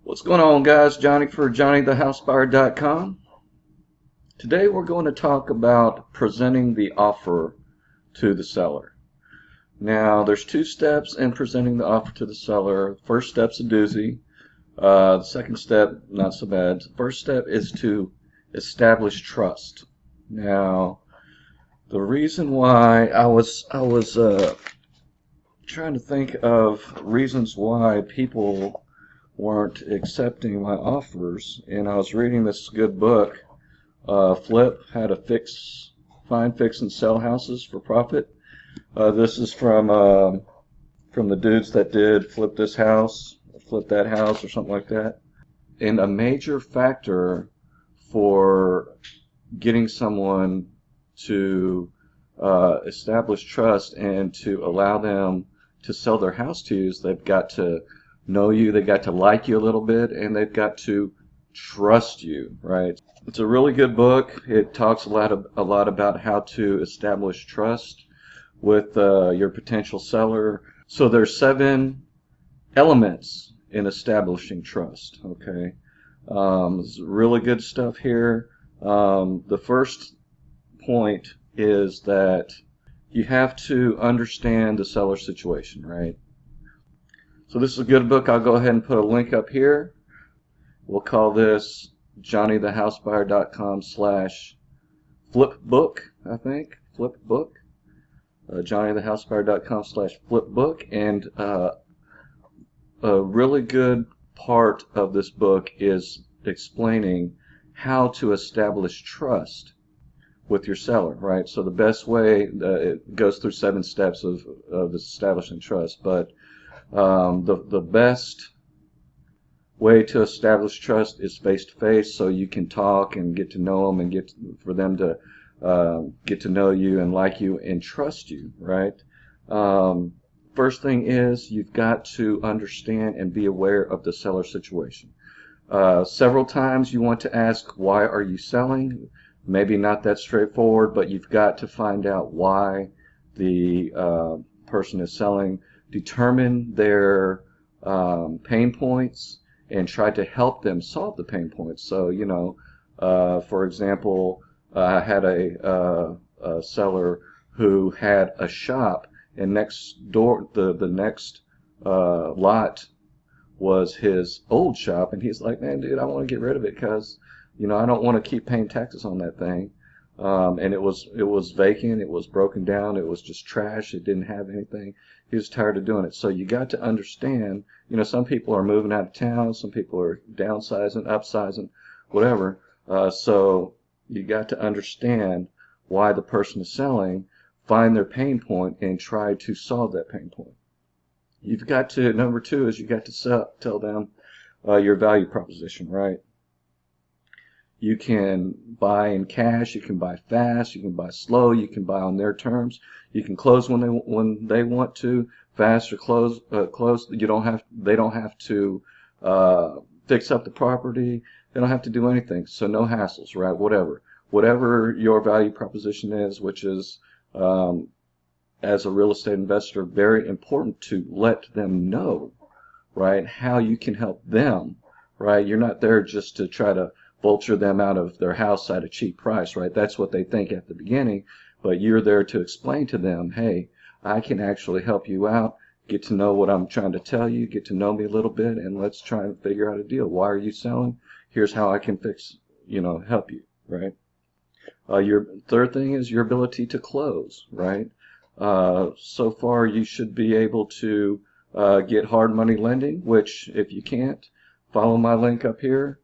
What's going on, guys? Johnny for JohnnyTheHouseBuyer.com. Today we're going to talk about presenting the offer to the seller. Now, there's two steps in presenting the offer to the seller. First step's a doozy. The second step, not so bad. The first step is to establish trust. Now, the reason why I was trying to think of reasons why people weren't accepting my offers, and I was reading this good book, Flip, How to Find, Fix, and Sell Houses for Profit. This is from the dudes that did Flip This House, Flip That House, or something like that. And a major factor for getting someone to establish trust and to allow them to sell their house to you is they've got to know you, they've got to like you a little bit, and they've got to trust you, right? It's a really good book. It talks a lot about how to establish trust with your potential seller. So there's 7 elements in establishing trust, okay? It's really good stuff here. The first point is that you have to understand the seller situation, right? So this is a good book. I'll go ahead and put a link up here. We'll call this JohnnyTheHouseBuyer.com/flipbook, I think. Flipbook. JohnnyTheHouseBuyer.com/flipbook. And a really good part of this book is explaining how to establish trust with your seller, right? So the best way, it goes through 7 steps of establishing trust, but the best way to establish trust is face-to-face, so you can talk and get to know them and for them to get to know you and like you and trust you, right? First thing is you've got to understand and be aware of the seller situation. Several times you want to ask, why are you selling? Maybe not that straightforward, but you've got to find out why the person is selling. Determine their pain points and try to help them solve the pain points. So, you know, for example, I had a seller who had a shop, and next door, the next lot was his old shop, and he's like, man, dude, I want to get rid of it because, you know, I don't want to keep paying taxes on that thing. And it was vacant, it was broken down, it was just trash, it didn't have anything. He was tired of doing it. So you got to understand, you know, some people are moving out of town, some people are downsizing, upsizing, whatever. So you got to understand why the person is selling, find their pain point, and try to solve that pain point. You've got to, number 2 is you got to tell them your value proposition, right? You can buy in cash, you can buy fast, you can buy slow, you can buy on their terms. You can close when they want to, fast or close. They don't have to fix up the property. They don't have to do anything. So no hassles, right? Whatever your value proposition is, which is as a real estate investor, very important to let them know, right, how you can help them, right? You're not there just to try to vulture them out of their house at a cheap price, right? That's what they think at the beginning, but you're there to explain to them, hey, I can actually help you out, get to know what I'm trying to tell you, get to know me a little bit, and let's try and figure out a deal. Why are you selling? Here's how I can help you, right? Your third thing is your ability to close, right? So far you should be able to get hard money lending, which if you can't, follow my link up here.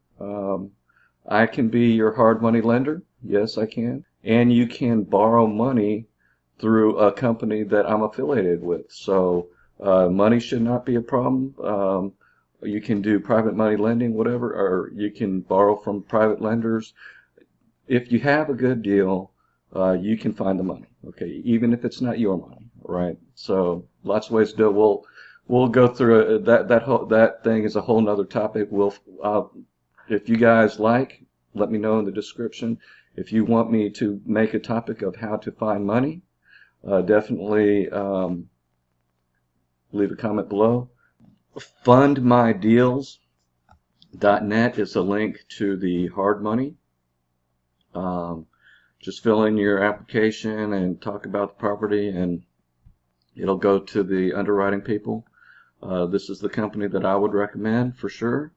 I can be your hard money lender. Yes, I can. And you can borrow money through a company that I'm affiliated with. So money should not be a problem. You can do private money lending, whatever, or you can borrow from private lenders. If you have a good deal, you can find the money, okay, even if it's not your money, right? So lots of ways to do it. We'll go through it. That thing is a whole nother topic. If you guys like, let me know in the description. If you want me to make a topic of how to find money, definitely leave a comment below. Fund my deals. .net is a link to the hard money. Just fill in your application and talk about the property, and it'll go to the underwriting people. This is the company that I would recommend for sure.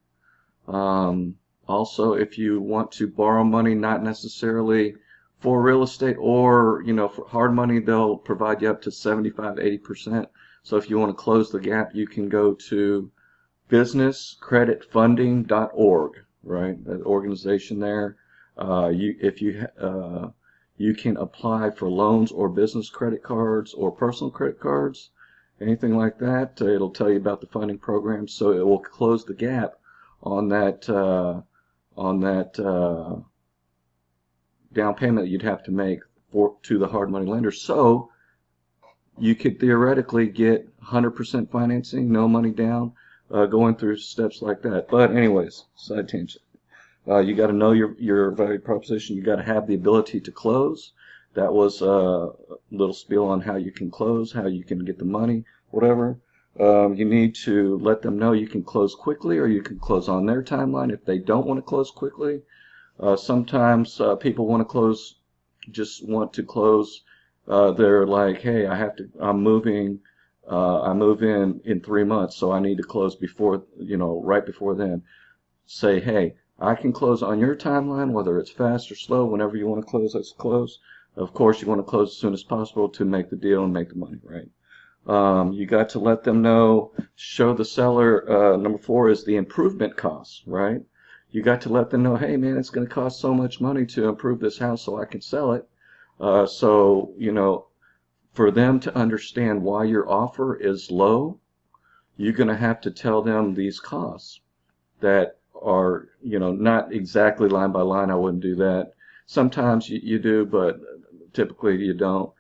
Also, if you want to borrow money, not necessarily for real estate, or for hard money, they'll provide you up to 75–80%. So if you want to close the gap, you can go to businesscreditfunding.org, right? That organization there. You can apply for loans or business credit cards or personal credit cards, anything like that. It'll tell you about the funding program, so it will close the gap on that down payment that you'd have to make to the hard money lender. So you could theoretically get 100% financing, no money down, going through steps like that. But anyways, side tangent. You got to know your value proposition. You got to have the ability to close. That was a little spiel on how you can close, how you can get the money, whatever. You need to let them know you can close quickly, or you can close on their timeline if they don't want to close quickly. Sometimes people want to close. They're like, hey, I'm moving. I move in 3 months, so I need to close before, right before then. Say, hey, I can close on your timeline, whether it's fast or slow. Whenever you want to close, let's close. Of course, you want to close as soon as possible to make the deal and make the money, right? You got to let them know, show the seller. Number 4 is the improvement costs, right? You got to let them know, hey, man, it's going to cost so much money to improve this house so I can sell it. So, for them to understand why your offer is low, you're going to have to tell them these costs that are, not exactly line by line. I wouldn't do that. Sometimes you do, but typically you don't.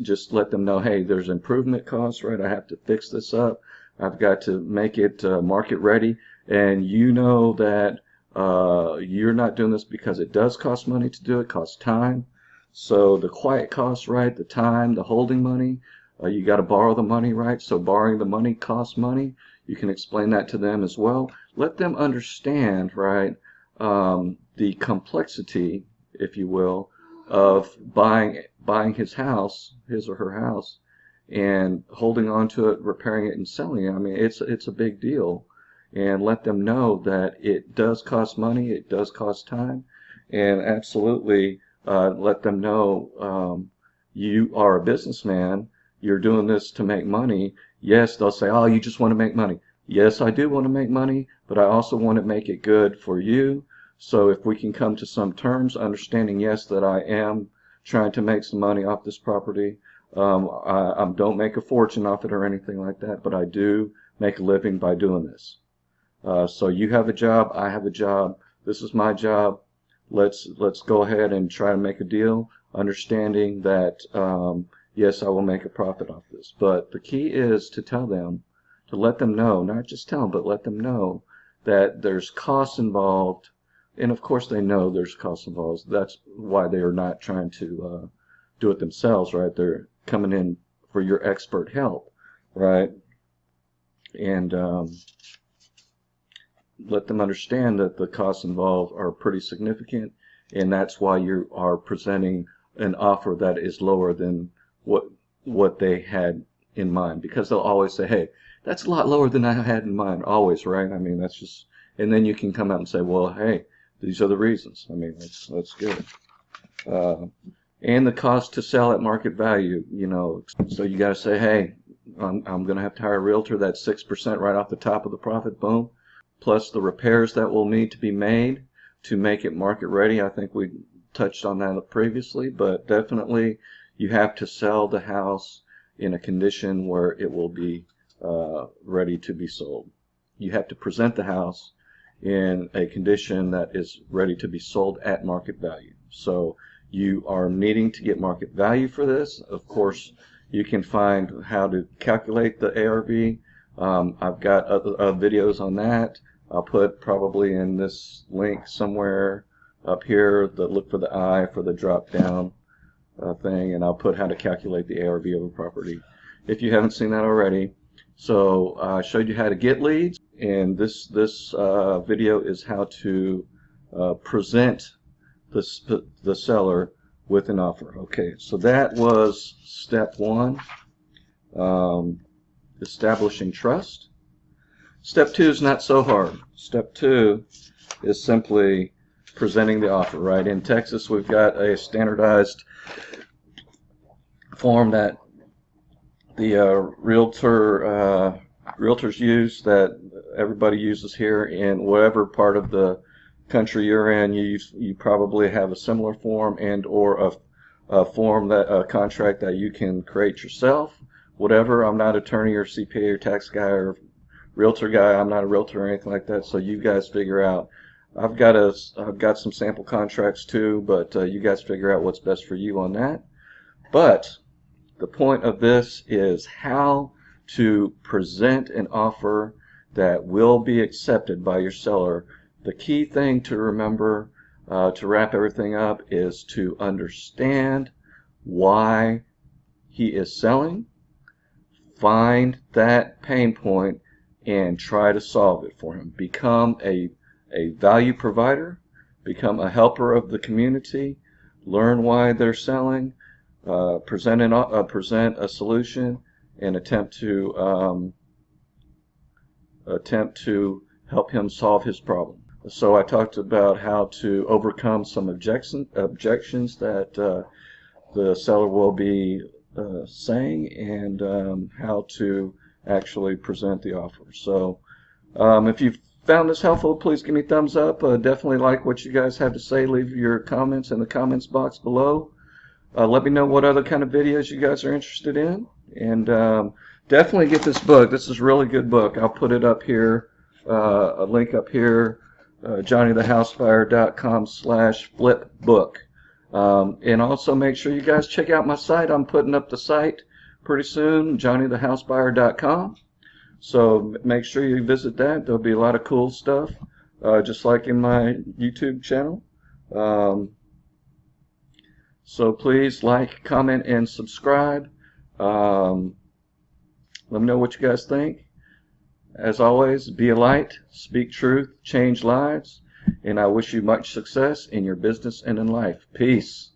Just let them know, hey, there's improvement costs, right? I have to fix this up. I've got to make it market ready. And you know that you're not doing this because it does cost money to do it. It costs time. So the quiet costs, right? The time, the holding money. You got to borrow the money, right? So borrowing the money costs money. You can explain that to them as well. Let them understand, right, the complexity, if you will, of buying his or her house, and holding on to it, repairing it, and selling it. I mean, it's a big deal. And let them know that it does cost money, it does cost time, and absolutely let them know you are a businessman. You're doing this to make money. Yes, they'll say, oh, you just want to make money. Yes, I do want to make money, but I also want to make it good for you. So if we can come to some terms, understanding, yes, that I am trying to make some money off this property. I don't make a fortune off it or anything like that, but I do make a living by doing this. So you have a job, I have a job, this is my job. Let's go ahead and try to make a deal, understanding that yes, I will make a profit off this. But the key is to tell them, to let them know, not just tell them, but let them know that there's costs involved. And of course they know there's costs involved. That's why they are not trying to do it themselves, right? They're coming in for your expert help, right? And let them understand that the costs involved are pretty significant, and that's why you are presenting an offer that is lower than what they had in mind, because they'll always say, hey, that's a lot lower than I had in mind, always, right? I mean, that's just, and then you can come out and say, well, hey, these are the reasons. I mean, that's good. And the cost to sell at market value, so you got to say, hey, I'm going to have to hire a realtor. That's 6% right off the top of the profit, boom, plus the repairs that will need to be made to make it market ready. I think we touched on that previously, but definitely you have to sell the house in a condition where it will be ready to be sold. You have to present the house in a condition that is ready to be sold at market value. So you are needing to get market value for this. Of course, you can find how to calculate the ARV. I've got other videos on that. I'll put probably in this link somewhere up here, look for the I for the drop down thing, and I'll put how to calculate the ARV of a property if you haven't seen that already. So I showed you how to get leads, And this video is how to present the seller with an offer. Okay, so that was step one, establishing trust. Step two is not so hard. Step two is simply presenting the offer, right? In Texas, we've got a standardized form that the realtors use, that everybody uses here. In whatever part of the country you're in, you probably have a similar form and or a form, that a contract that you can create yourself. Whatever. I'm not an attorney or CPA or tax guy or realtor guy. I'm not a realtor or anything like that. So you guys figure out. I've got some sample contracts too, but you guys figure out what's best for you on that. But the point of this is how to present an offer that will be accepted by your seller. The key thing to remember, to wrap everything up, is to understand why he is selling, find that pain point, and try to solve it for him. Become a value provider, become a helper of the community, learn why they're selling, present a solution, and attempt to help him solve his problem. So I talked about how to overcome some objections that the seller will be saying, and how to actually present the offer. So if you found this helpful, please give me a thumbs up. Definitely like what you guys have to say. Leave your comments in the comments box below. Let me know what other kind of videos you guys are interested in, and definitely get this book. This is a really good book. I'll put it up here, a link up here, JohnnyTheHouseBuyer.com/flipbook. And also make sure you guys check out my site. I'm putting up the site pretty soon, JohnnyTheHouseBuyer.com. So make sure you visit that. There'll be a lot of cool stuff, just like in my YouTube channel. So please like, comment, and subscribe. Let me know what you guys think. As always, be a light, speak truth, change lives, and I wish you much success in your business and in life. Peace.